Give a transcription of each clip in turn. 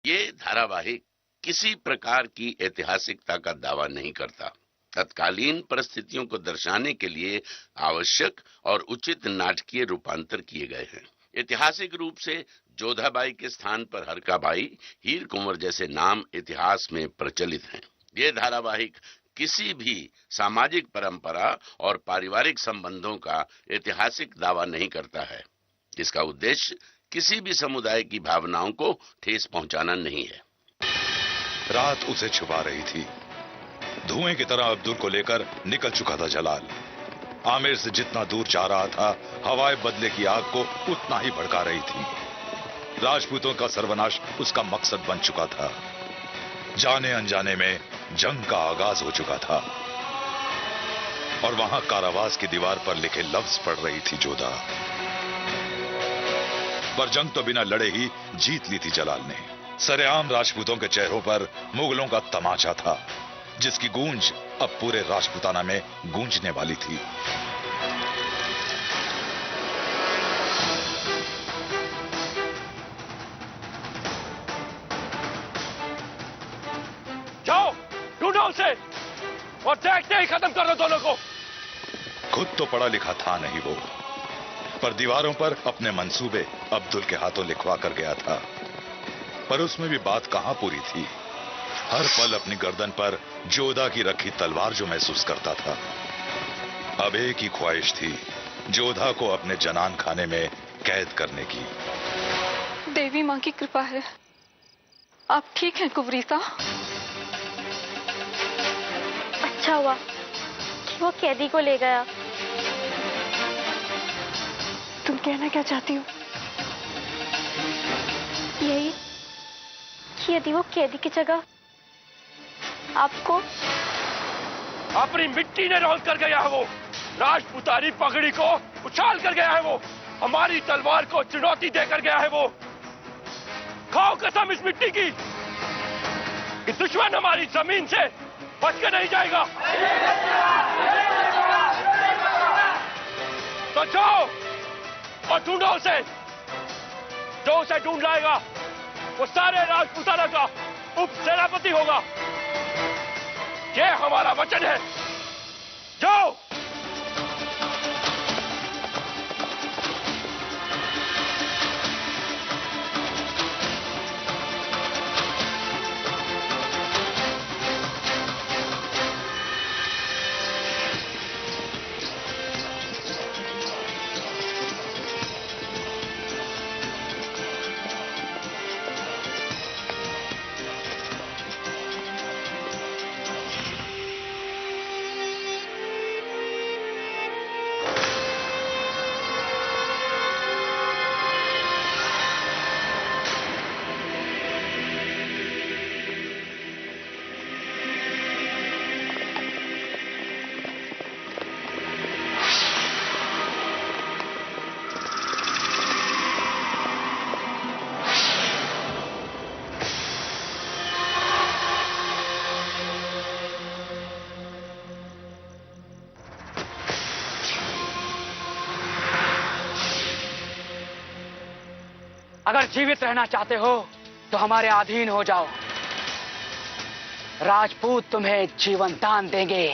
ये धारावाहिक किसी प्रकार की ऐतिहासिकता का दावा नहीं करता। तत्कालीन परिस्थितियों को दर्शाने के लिए आवश्यक और उचित नाटकीय रूपांतर किए गए हैं। ऐतिहासिक रूप से जोधाबाई के स्थान पर हरकाबाई, हीर कुंवर जैसे नाम इतिहास में प्रचलित हैं। ये धारावाहिक किसी भी सामाजिक परंपरा और पारिवारिक संबंधों का ऐतिहासिक दावा नहीं करता है। इसका उद्देश्य किसी भी समुदाय की भावनाओं को ठेस पहुंचाना नहीं है। रात उसे छुपा रही थी। धुएं की तरह अब्दुल को लेकर निकल चुका था जलाल। आमिर से जितना दूर जा रहा था, हवाएं बदले की आग को उतना ही भड़का रही थी। राजपूतों का सर्वनाश उसका मकसद बन चुका था। जाने अनजाने में जंग का आगाज हो चुका था और वहां कारावास की दीवार पर लिखे लफ्ज पढ़ रही थी जोधा। पर जंग तो बिना लड़े ही जीत ली थी जलाल ने। सरेआम राजपूतों के चेहरों पर मुगलों का तमाचा था, जिसकी गूंज अब पूरे राजपूताना में गूंजने वाली थी। जाओ, ढूंढो उसे और देखते ही खत्म कर दो दोनों को। खुद तो पढ़ा लिखा था नहीं वो, पर दीवारों पर अपने मंसूबे अब्दुल के हाथों लिखवा कर गया था। पर उसमें भी बात कहां पूरी थी। हर पल अपनी गर्दन पर जोधा की रखी तलवार जो महसूस करता था। अब एक ही ख्वाहिश थी, जोधा को अपने जनान खाने में कैद करने की। देवी मां की कृपा है। आप ठीक हैं कुंवरीसा? अच्छा हुआ कि वो कैदी को ले गया। तुम कहना क्या चाहती हो? यही कि यदि वो कैदी की जगह आपको अपनी मिट्टी ने रौंद कर गया है वो। राजपुतानी पगड़ी को उछाल कर गया है वो। हमारी तलवार को चुनौती देकर गया है वो। खाओ कसम इस मिट्टी की कि दुश्मन हमारी जमीन से बच के नहीं जाएगा। तो जाओ और ढूंढो उसे। जो उसे ढूंढ लाएगा वो सारे राजपुताना का उप सेनापति होगा। ये हमारा वचन है। जाओ। अगर जीवित रहना चाहते हो तो हमारे अधीन हो जाओ। राजपूत तुम्हें जीवन दान देंगे।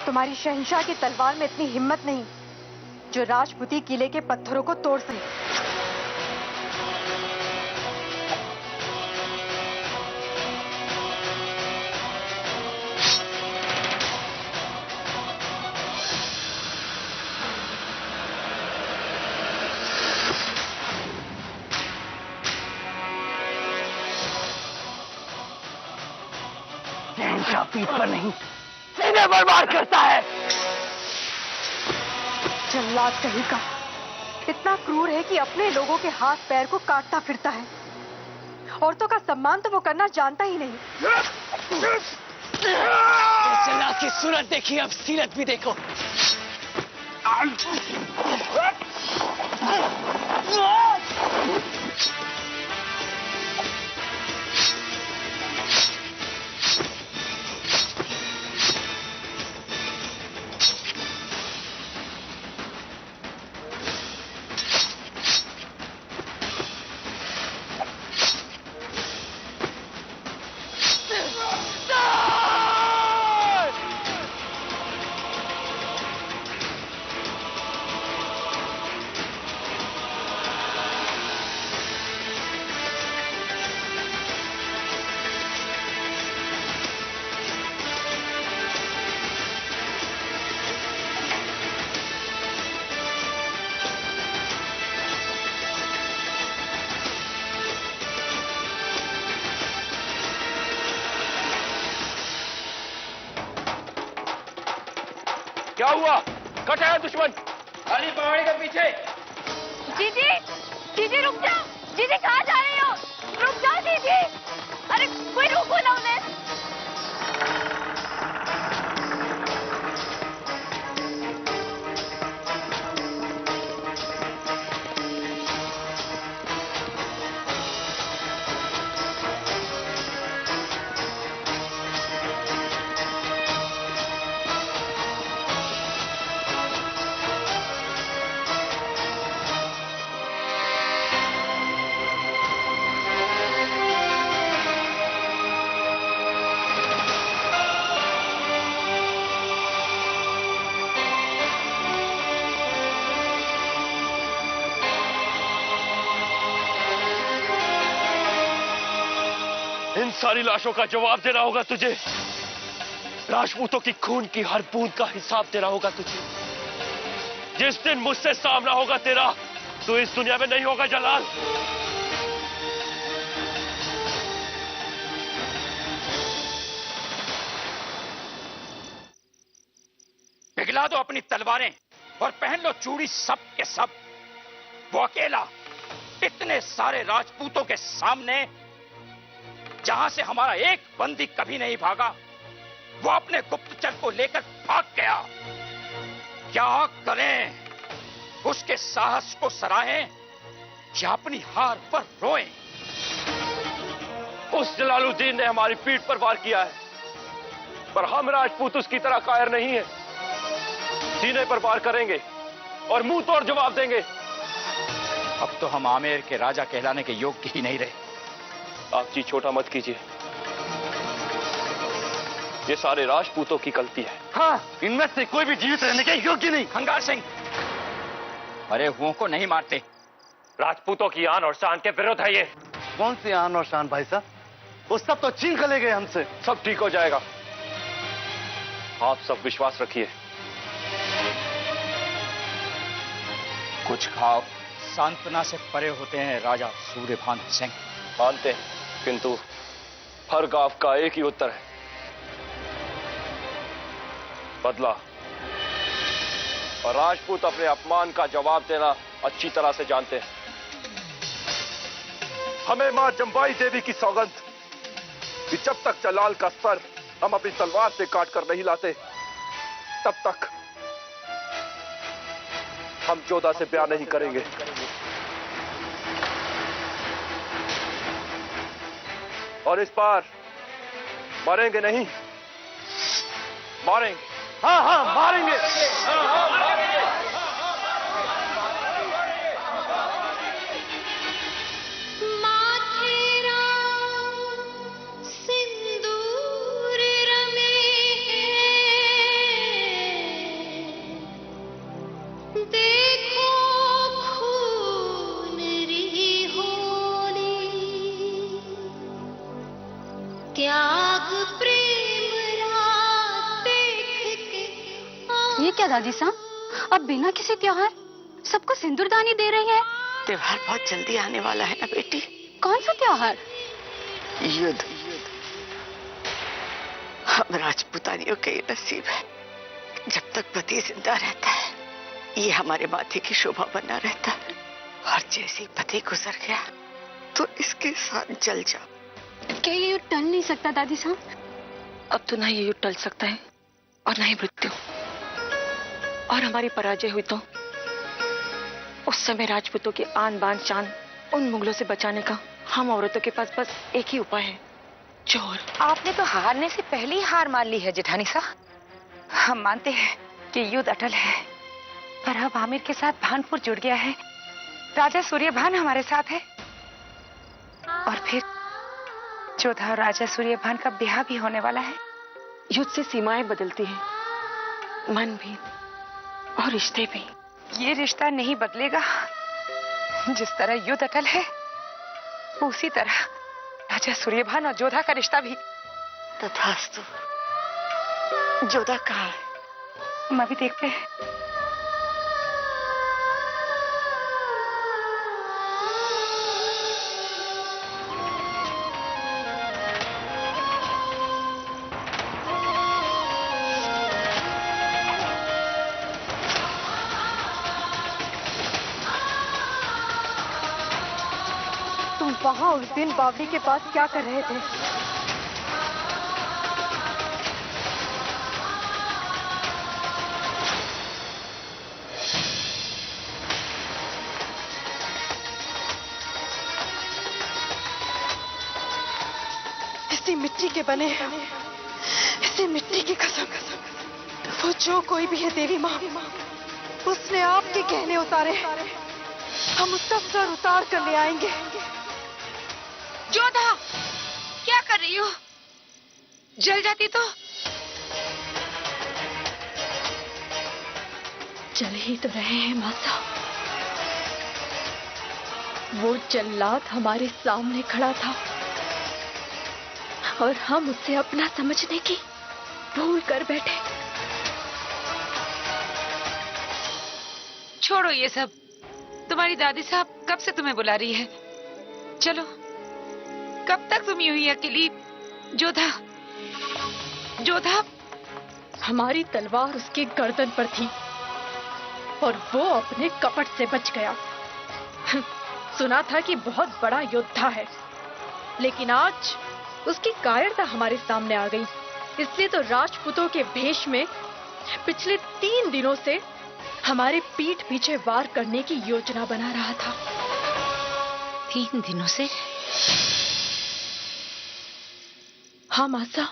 तुम्हारी शहंशाह की तलवार में इतनी हिम्मत नहीं जो राजपूती किले के पत्थरों को तोड़ सके। खड़ा पीठ पर नहीं, सीने पर वार करता है। जल्लाद कहीं का इतना क्रूर है कि अपने लोगों के हाथ पैर को काटता फिरता है। औरतों का सम्मान तो वो करना जानता ही नहीं। जल्लाद की सूरत देखी, अब सीरत भी देखो। क्या हुआ? कटे हैं दुश्मन। खाली पहाड़ी के पीछे। जीजी, जीजी रुक जाओ। जीजी कहाँ जा रही हो? रुक जाओ जीजी। अरे कोई रोको ना उन्हें। इन सारी लाशों का जवाब देना होगा तुझे। राजपूतों की खून की हर बूंद का हिसाब देना होगा तुझे। जिस दिन मुझसे सामना होगा तेरा, तो इस दुनिया में नहीं होगा जलाल। पिघला दो अपनी तलवारें और पहन लो चूड़ी सब के सब। वो अकेला इतने सारे राजपूतों के सामने, जहां से हमारा एक बंदी कभी नहीं भागा, वो अपने गुप्तचर को लेकर भाग गया। क्या करें? उसके साहस को सराहें या अपनी हार पर रोएं? उस जलालुद्दीन ने हमारी पीठ पर वार किया है, पर हम राजपूत उसकी तरह कायर नहीं है। सीने पर वार करेंगे और मुंह तोड़ जवाब देंगे। अब तो हम आमेर के राजा कहलाने के योग्य ही नहीं रहे। आप जी छोटा मत कीजिए, ये सारे राजपूतों की गलती है। हाँ, इनमें से कोई भी जीवित रहने के योग्य नहीं। खंगार सिंह, अरे हुओं को नहीं मारते। राजपूतों की आन और शान के विरुद्ध है ये। कौन सी आन और शान भाई साहब? वो सब तो छीन कर ले गए हमसे। सब ठीक हो जाएगा, आप सब विश्वास रखिए। कुछ घाव सांत्वना से परे होते हैं राजा सूर्यभान सिंह। मानते हैं, किंतु हर गांव का एक ही उत्तर है, बदला। और राजपूत अपने अपमान का जवाब देना अच्छी तरह से जानते हैं। हमें मां जम्बाई देवी की सौगंध कि जब तक जलाल का सर हम अपनी तलवार से काट कर नहीं लाते, तब तक हम जोधा से ब्याह नहीं करेंगे। और इस बार मरेंगे नहीं, मारेंगे। हाँ हाँ मारेंगे। ये क्या दादी साहब, अब बिना किसी त्योहार सबको सिंदूरदानी दे रही है। त्योहार बहुत जल्दी आने वाला है ना बेटी। कौन सा त्योहार? युद्ध। हम राजपूतानियों के ये नसीब है, जब तक पति जिंदा रहता है ये हमारे माथे की शोभा बना रहता है, और जैसे ही पति गुजर गया तो इसके साथ जल जाओ। क्या ये युद्ध टल नहीं सकता दादी साहब? अब तो ना ये युद्ध टल सकता है और ना ही मृत्यु, और हमारी पराजय हुई तो उस समय राजपूतों की आन बान शान उन मुगलों से बचाने का हम औरतों के पास बस एक ही उपाय है, जोर। आपने तो हारने से पहले ही हार मान ली है जेठानी साहब। हम मानते हैं कि युद्ध अटल है, पर अब आमिर के साथ भानपुर जुड़ गया है, राजा सूर्यभान हमारे साथ है, और फिर जोधा और राजा सूर्यभान का ब्याह भी होने वाला है। युद्ध से सीमाएं बदलती हैं, मन भी और रिश्ते भी। ये रिश्ता नहीं बदलेगा। जिस तरह युद्ध अटल है उसी तरह राजा सूर्यभान और जोधा का रिश्ता भी। तथास्तु। जोधा कहाँ है? हम अभी देखते हैं। तुम वहां उस दिन बावड़ी के पास क्या कर रहे थे? इसी मिट्टी के बने, इसी मिट्टी की कसम, वो जो कोई भी है देवी माँ, उसने आपके गहने उतारे, हम उसका सर उतार कर ले आएंगे। जोधा, क्या कर रही हो? जल जाती तो? जल ही तो रहे हैं मासा। वो जल्लाद हमारे सामने खड़ा था और हम उसे अपना समझने की भूल कर बैठे। छोड़ो ये सब। तुम्हारी दादी साहब कब से तुम्हें बुला रही है। चलो, कब तक तुम यूं ही अकेली? जोधा, जोधा। हमारी तलवार उसके गर्दन पर थी और वो अपने कपट से बच गया। सुना था कि बहुत बड़ा योद्धा है, लेकिन आज उसकी कायरता हमारे सामने आ गई। इसलिए तो राजपूतों के भेष में पिछले 3 दिनों से हमारे पीठ पीछे वार करने की योजना बना रहा था। 3 दिनों से? हाँ मासा,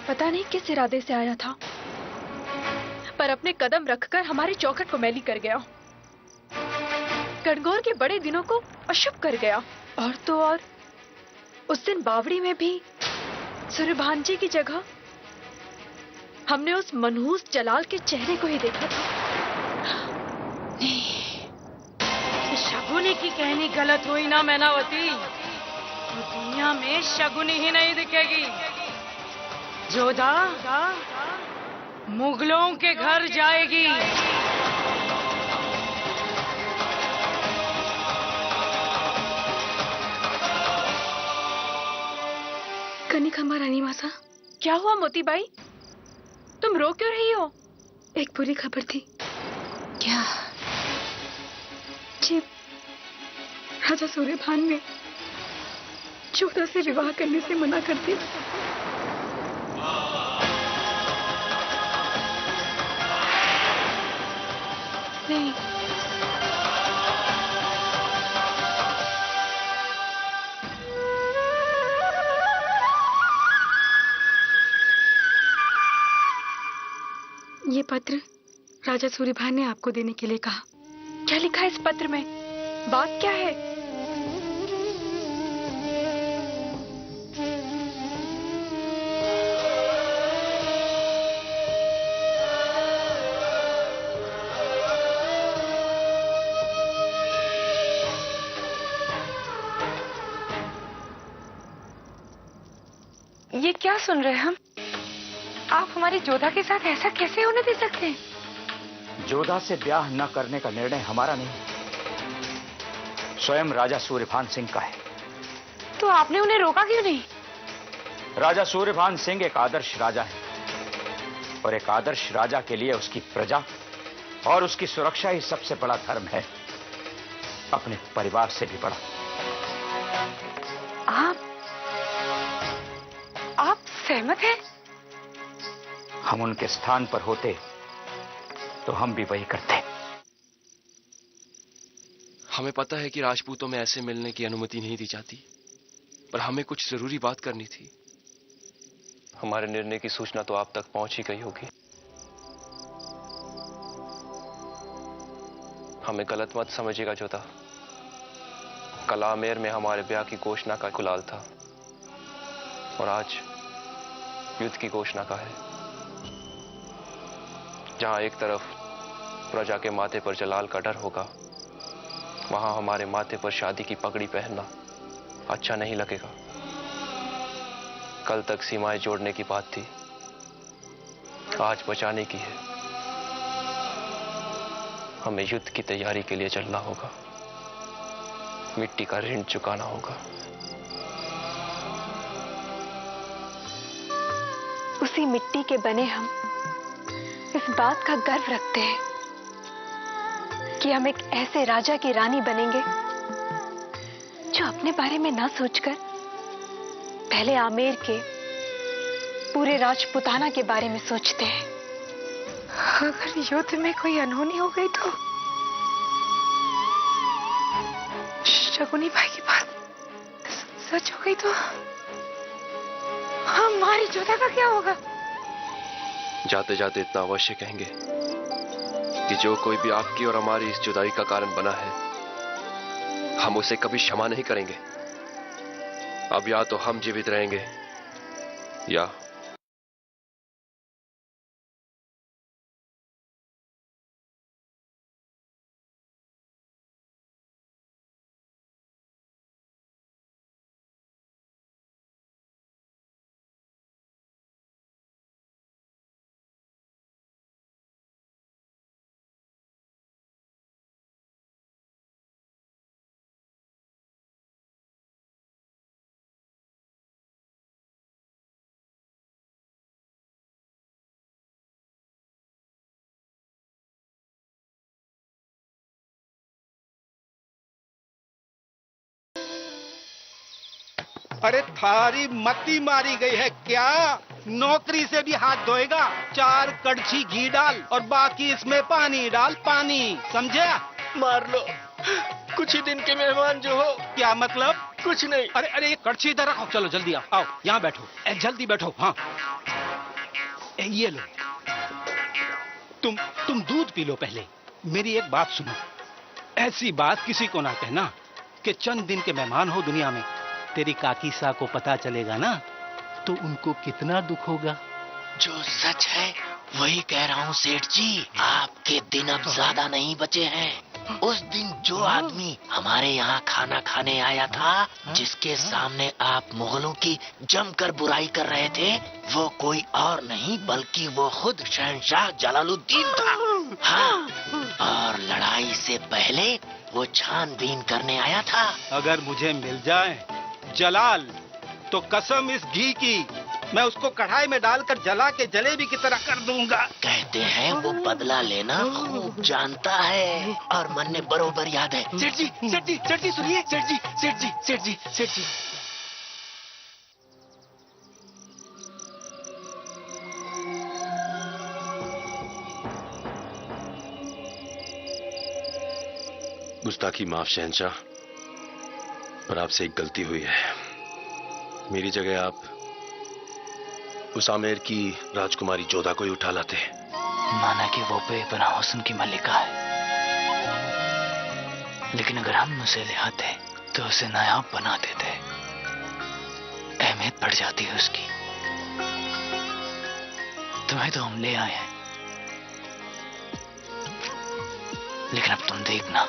पता नहीं किस इरादे से आया था, पर अपने कदम रखकर हमारे चौखट को मैली कर गया, गणगौर के बड़े दिनों को अशुभ कर गया। और तो और उस दिन बावड़ी में भी सूर्यभान जी की जगह हमने उस मनहूस जलाल के चेहरे को ही देखा था। शगुनी की कहनी गलत हुई ना मैनावती, तो दुनिया में शगुनी ही नहीं दिखेगी। जोधा मुगलों के घर जाएगी। कनिका रानी माता, क्या हुआ मोती बाई? तुम रो क्यों रही हो? एक बुरी खबर थी। क्या? जी, राजा सूर्यभान ने जोधा से विवाह करने से मना कर दिया। नहीं, ये पत्र राजा सूर्यभान ने आपको देने के लिए कहा। क्या लिखा है इस पत्र में? बात क्या है? ये क्या सुन रहे हैं हम? आप हमारी जोधा के साथ ऐसा कैसे होने दे सकते हैं? जोधा से ब्याह न करने का निर्णय हमारा नहीं, स्वयं राजा सूर्यभान सिंह का है। तो आपने उन्हें रोका क्यों नहीं? राजा सूर्यभान सिंह एक आदर्श राजा है और एक आदर्श राजा के लिए उसकी प्रजा और उसकी सुरक्षा ही सबसे बड़ा धर्म है, अपने परिवार से भी बड़ा। आप सहमत हैं? हम उनके स्थान पर होते तो हम भी वही करते। हमें पता है कि राजपूतों में ऐसे मिलने की अनुमति नहीं दी जाती, पर हमें कुछ जरूरी बात करनी थी। हमारे निर्णय की सूचना तो आप तक पहुंच ही गई होगी। हमें गलत मत समझिएगा जोधा। कल आमेर में हमारे ब्याह की घोषणा का कुलाल था और आज युद्ध की घोषणा का है। जहां एक तरफ प्रजा के माथे पर जलाल का डर होगा, वहां हमारे माथे पर शादी की पगड़ी पहनना अच्छा नहीं लगेगा। कल तक सीमाएं जोड़ने की बात थी, आज बचाने की है। हमें युद्ध की तैयारी के लिए चलना होगा, मिट्टी का ऋण चुकाना होगा। उसी मिट्टी के बने हम इस बात का गर्व रखते हैं कि हम एक ऐसे राजा की रानी बनेंगे जो अपने बारे में ना सोचकर पहले आमेर के पूरे राजपुताना के बारे में सोचते हैं। अगर युद्ध में कोई अनहोनी हो गई तो शकुनी भाई की बात सच हो गई तो हमारी जोधा का क्या होगा? जाते जाते इतना अवश्य कहेंगे कि जो कोई भी आपकी और हमारी इस जुदाई का कारण बना है, हम उसे कभी क्षमा नहीं करेंगे। अब या तो हम जीवित रहेंगे या अरे थारी मती मारी गई है क्या? नौकरी से भी हाथ धोएगा? 4 कड़छी घी डाल और बाकी इसमें पानी डाल, पानी, समझे? मार लो, कुछ ही दिन के मेहमान जो हो। क्या मतलब? कुछ नहीं। अरे अरे ये कड़छी इधर रखो, चलो जल्दी आओ, आओ यहाँ बैठो, जल्दी बैठो। हाँ ये लो, तुम दूध पी लो पहले। मेरी एक बात सुनो, ऐसी बात किसी को ना कहना कि चंद दिन के मेहमान हो दुनिया में। तेरी काकी सा को पता चलेगा ना तो उनको कितना दुख होगा। जो सच है वही कह रहा हूँ सेठ जी, आपके दिन अब ज्यादा नहीं बचे हैं। उस दिन जो आदमी हमारे यहाँ खाना खाने आया था, जिसके सामने आप मुगलों की जमकर बुराई कर रहे थे, वो कोई और नहीं बल्कि वो खुद शहंशाह जलालुद्दीन था। हाँ, और लड़ाई से पहले वो छानबीन करने आया था। अगर मुझे मिल जाए जलाल तो कसम इस घी की मैं उसको कढ़ाई में डालकर जला के जलेबी की तरह कर दूंगा। कहते हैं वो बदला लेना खूब जानता है और मन ने बरोबर याद है। सेठ जी, सेठ जी, सेठ जी सुनिए, सेठ जी, सेठ जी, सेठ जी, सेठ जी। गुस्ताखी माफ शहंशाह, पर आपसे एक गलती हुई है। मेरी जगह आप उस आमेर की राजकुमारी जोधा को ही उठा लाते। माना कि वो बेपनाह हुस्न की मल्लिका है, लेकिन अगर हम उसे ले आते तो उसे नायाब बना देते। अहमियत बढ़ जाती है उसकी। तुम्हें तो हम ले आए हैं, लेकिन अब तुम देखना,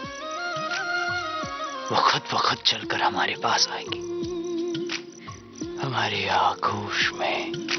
वो खुद ब खुद चलकर हमारे पास आएगी, हमारे आगोश में।